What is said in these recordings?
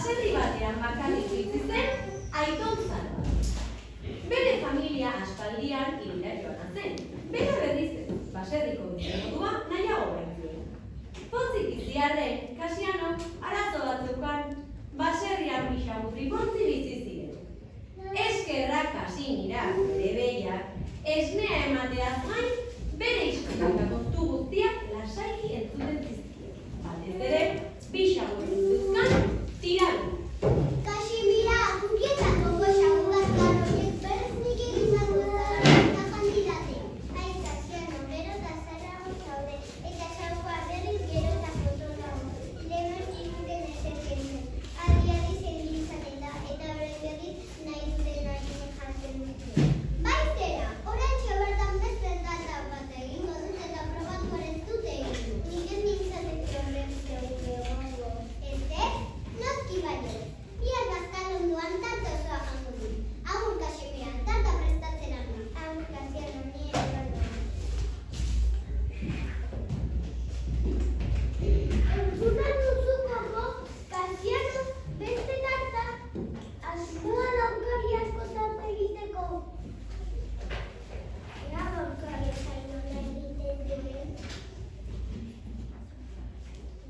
baserri batean bakarrik bizi zen Aiton Zara. Bere familia aspaldian hirura joana zen. Bere berriz ez, baserriko bizimodua nahiago baitzuen. Pozik biziarren, Kasianok arazo bat zeukan, baserrian bisaurri bontzi bizi ziren. Eskerrak Kasinira, bere behiak, esnea emateaz gain, bere historia kontu guztiak lasaiki entzuten zizkien. Batez ere, bisaurri zuzkan tiradu. Kasimira, unkietako goxaguak garroiek berez nik egin zango eta kandidate. Ai, Kasiano, gero eta zarago zaude, eta zagoa berriz gero eta fotonago. Lehen ikuten ezer kentzen, adi zengi izaten da, eta berriz nahi duten ari jartzen dute. Baizera, oraintxe bertan beste data bat egingo dut eta probatu ez dute egin. Nik ez nintzateke horren zeuke egongo. Ez? Noski baino. Bihar bazkan onduan tarte osoa jango du. Agur Kasimira, tarta prestatzen ama. Agur Kasiano, ni ere bardoa. Entzuna duzu koko, Kasiano, beste tarta, asmoan aukari asko tarta egiteko. Ea aukari zaino nahi egiten duen.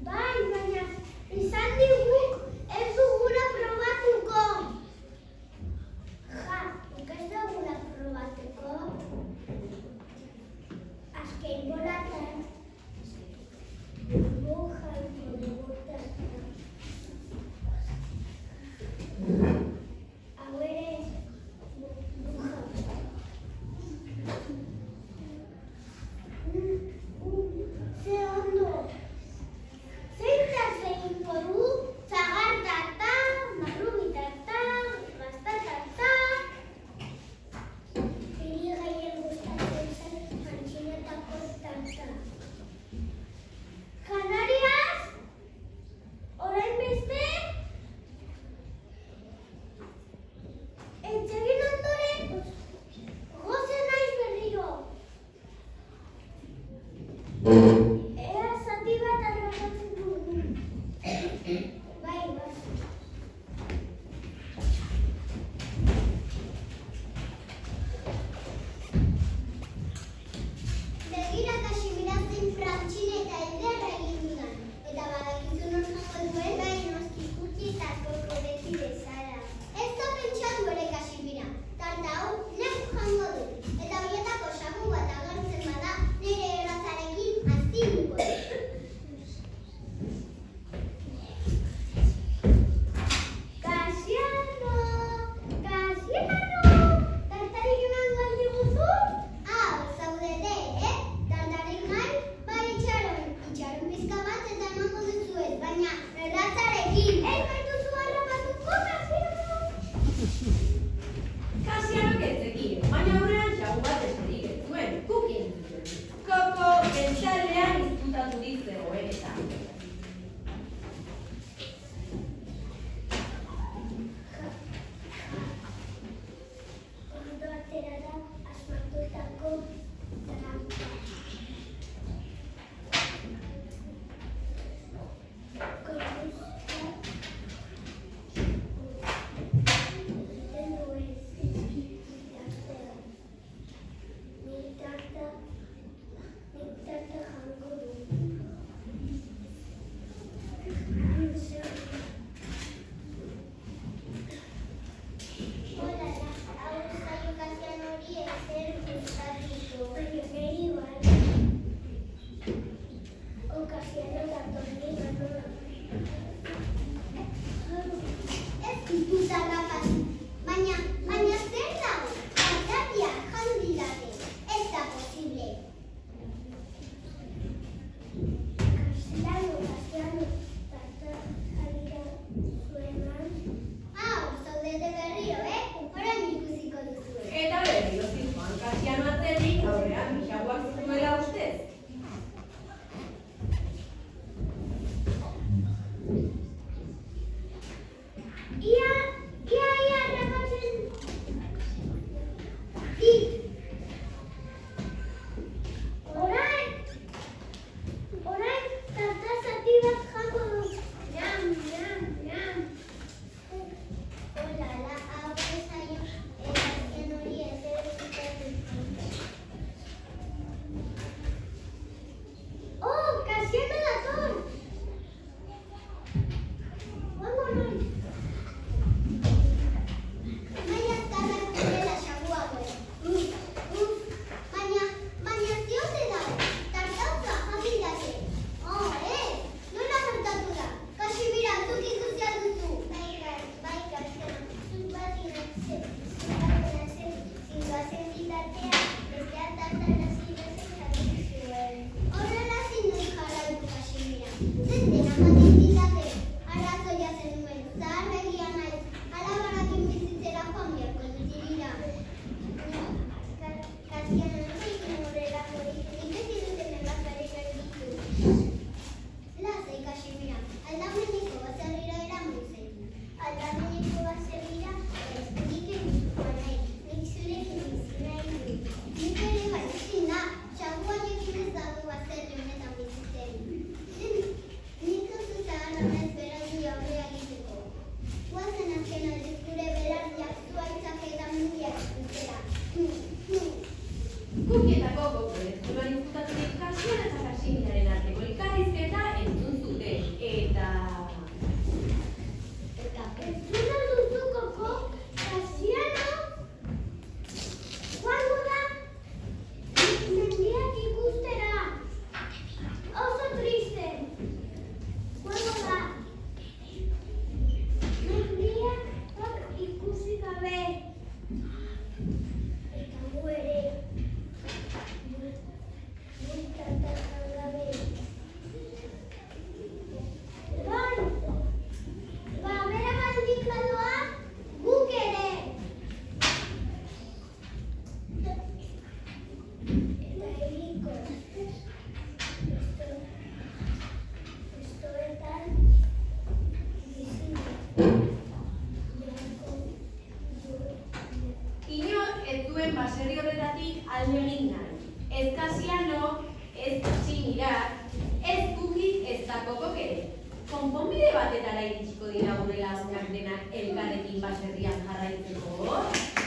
Bai, baina, izan diguk ez dugula probatuko. Ja, ez dugula probatuko. Azken bolatan, bujanko dugutazta. Hau ere, bujanko. Ze ondo. Zeintaz egingo du, zagar tarta, marrubi tarta, pasta tarta. Niri gaien gustatzen zen antxinetako tarta. Canarias? Orain beste? Etxegin ondoren, goze naiz berriro. Ea zati bat arrakatzen dugu. Bai, bai. Begira Kasimira zein prantxin eta ederra egin dudan. Eta badakizu nor jango duen, bai noski kutxi eta koko beti bezala. Ez da pentsatu ere Kasimira. Tarta hau neuk jango du. Eta horietako sagu bat agertzen bada, nire erratzarekin aztin baserri horretatik alde egin nahi. Ez Kasiano, ez Tximirak, ez Kukik, ez Kokok ere. Konponbide batetara iritsiko dira gure lagunak denak elkarrekin baserrian jarraitzeko.